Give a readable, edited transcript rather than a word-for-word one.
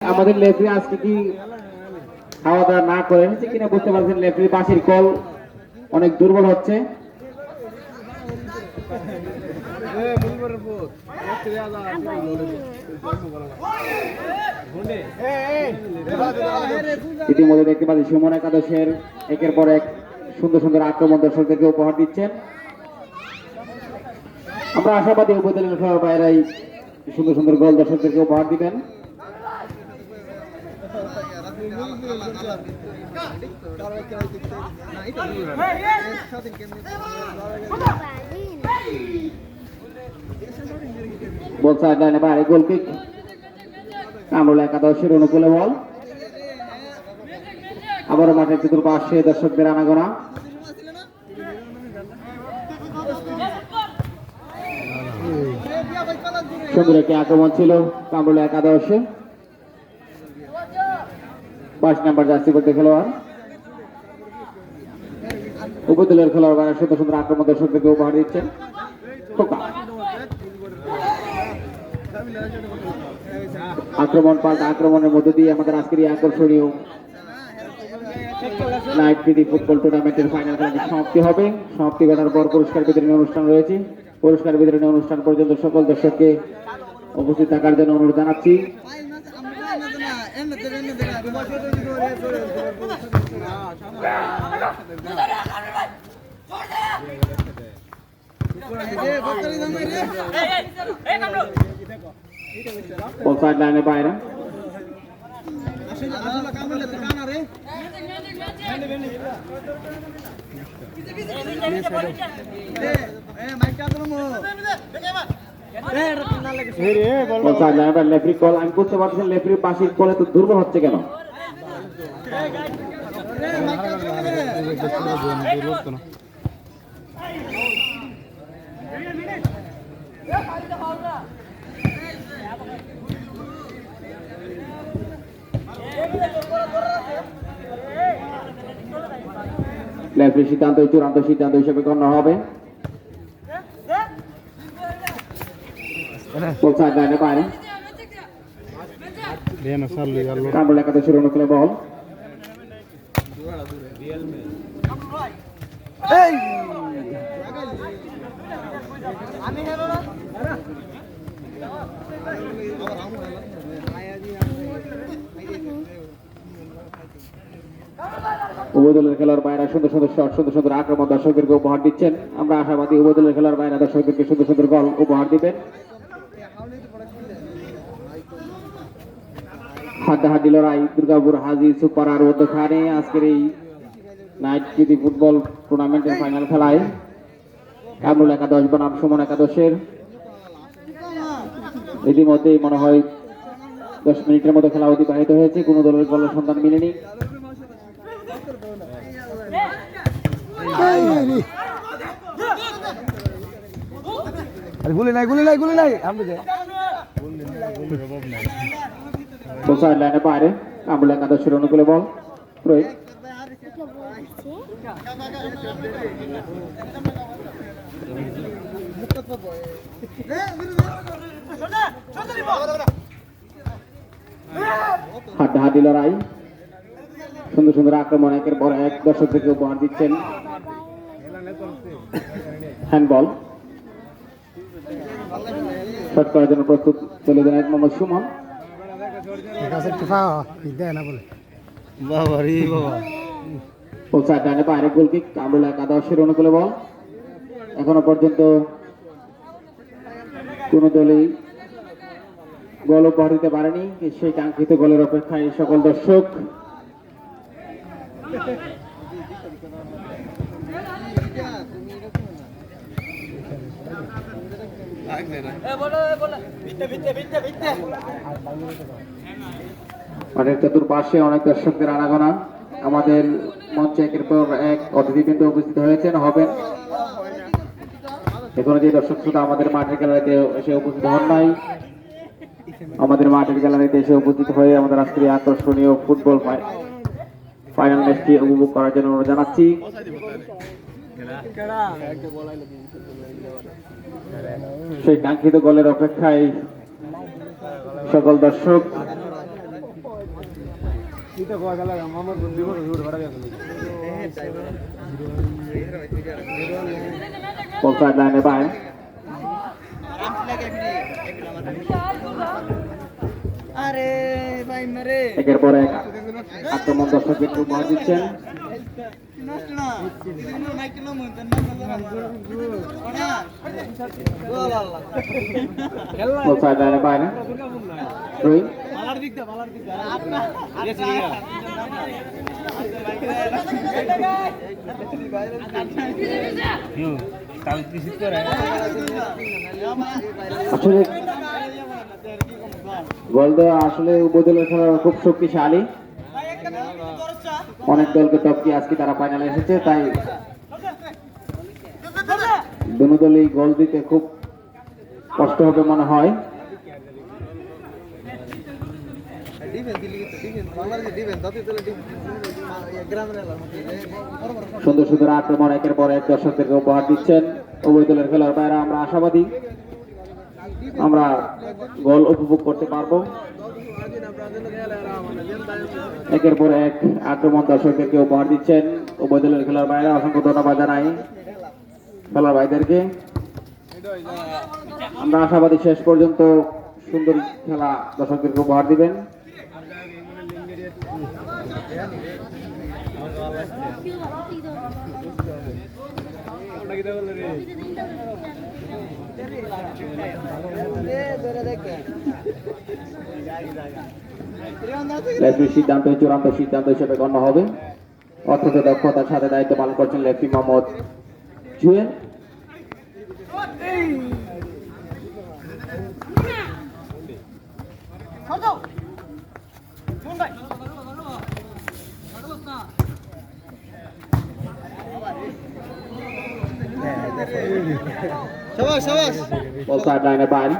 আমাদের লেফরি আজকে কি খাওয়া দাওয়া না করে এসেছে কিনা বুঝতে পারছেন। লেফরি বাঁশির কল অনেক দুর্বল হচ্ছে। ইতিমধ্যে দেখতে পাচ্ছি সুমন একাদশের একের পর এক সুন্দর সুন্দর আক্রমণ দর্শকদেরকে উপহার দিচ্ছেন। আমরা আশাবাদী উপজেলার খেলার বাইরেই সুন্দর সুন্দর গোল দর্শকদেরকে উপহার দিবেন। বল সাইডলাইনে বাইরে গোল কিক। কামরুল একাদশের অনুকূলে বল। আবারও মাঠের চতুর্পাশে দর্শকদের আনাগোনা। সুন্দর একটি আক্রমণ ছিল কামরুল একাদশে। 22 নম্বর জার্সি পড়তে খেলোয়াড় উপদলের খেলোয়াড় সুন্দর সুন্দর আক্রমণ দর্শকদেরকে উপহার দিচ্ছেন। আক্রমণ পাল্টা আক্রমণের মধ্য দিয়ে আমাদের আজকের এই আকর্ষণীয় নাইট প্রীতি ফুটবল টুর্নামেন্টের ফাইনাল খেলাটি সমাপ্তি হবে। সমাপ্তি ঘটার পর পুরস্কার বিতরণী অনুষ্ঠান রয়েছে। পুরস্কার বিতরণী অনুষ্ঠান পর্যন্ত সকল দর্শককে উপস্থিত থাকার জন্য অনুরোধ জানাচ্ছি। অফসাইড লাইনের বাইরে লেফরি কল। আমি বুঝতে পারছি লেফরি পাশের কলে তো দুর্বল হচ্ছে কেন। লেফরি সিদ্ধান্ত চূড়ান্ত সিদ্ধান্ত হিসেবে গণ্য হবে। বাইরে কামরুল একাদশের অনুকূলে বল। উপদলের খেলার বাইরে সুন্দর সুন্দর শট সুন্দর সুন্দর আক্রমণ দর্শকদেরকে উপহার দিচ্ছেন। আমরা আশাবাদী উপদলের খেলার বাইরে দর্শকদেরকে সুন্দর সুন্দর গোল উপহার দিবেন। হাড্ডাহাড্ডি লড়াই দুর্গাপুর হাজি সুপার আর মধ্যখানে আজকের এই নাইট প্রীতি ফুটবল টুর্নামেন্টের ফাইনাল খেলায় কামরুল একাদশ বনাম সুমন একাদশের ইতিমধ্যেই মনে হয় 10 মিনিটের মতো খেলা অতিবাহিত হয়েছে। কোনো দলের গোলের সন্ধান মিলেনি। গুলি নাই গুলি নাই গুলি নাই লাইনে বাইরে কামরুল একাদশের অনুকূলে বল প্রয়োগ। হাড্ডাহাড্ডি লড়াই সুন্দর সুন্দর আক্রমণ একের পর এক দর্শকদেরকে উপহার দিচ্ছেন। হ্যান্ডবল শট করার জন্য প্রস্তুত চলে যান মোহাম্মদ সুমন। বাইরে গোল কিক কামরুল একাদশের অনুকূলে বল। এখনো পর্যন্ত কোন দলই গোল উপহার দিতে পারেনি। সেই কাঙ্ক্ষিত গোলের অপেক্ষায় সকল দর্শক। মাঠের চতুর্পাশে অনেক দর্শকদের আনাগোনা। আমাদের মঞ্চে একের পর এক অতিথিবৃন্দ উপস্থিত হয়েছেন হবেন। এখনো যে দর্শক শ্রোতা আমাদের মাঠের গ্যালারিতে এসে উপস্থিত হন নাই, আমাদের মাঠের গ্যালারিতে এসে উপস্থিত হয়ে আমাদের আজকের আকর্ষণীয় ফুটবল ফাইনাল ম্যাচটি উপভোগ করার জন্য অনুরোধ জানাচ্ছি। সেই কাঙ্ক্ষিত গোলের অপেক্ষায় সকল দর্শক। বল সাইড লাইনে বাইরে আরে ভাই মেরে একের পর এক আক্রমণ দর্শককে উপহার দিচ্ছেন নষ্ট না নাই কিলো মন্তন না ওনা গোল আল্লাহ বল সাইড লাইনে বাইরে রোহিত মালার দিক দা আপনা গেছে লিগা কাল কিছু করে আসলে গোল দেওয়া আসলে উপদলের খেলা খুব শক্তিশালী অনেক দলকে টপকে আজকে তারা ফাইনালে এসেছে তাই দুনো দলই গোল দিতে খুব কষ্ট হবে মনে হয় সুন্দর সুন্দর আক্রমণ একের পর এক দর্শকদেরকে উপহার দিচ্ছেন উভয় দলের খেলার বাইরে আমরা আশাবাদী আমরা গোল উপভোগ করতে পারবো একের পর এক আক্রমণ দর্শকদেরকে উপহার দিচ্ছেন উভয় দলের খেলার বাইরে অসংখ্য ধন্যবাদ জানাই খেলার ভাইদেরকে আমরা আশাবাদী শেষ পর্যন্ত সুন্দর খেলা দর্শকদেরকে উপহার দিবেন লেফটির সিদ্ধান্ত চূড়ান্ত সিদ্ধান্ত হিসেবে গণ্য হবে অত্যন্ত দক্ষতার সাথে দায়িত্ব পালন করছেন লেফটি মোহাম্মদ জুয়েল শাবাশ শাবাশ বল সাইড লাইনের বাইরে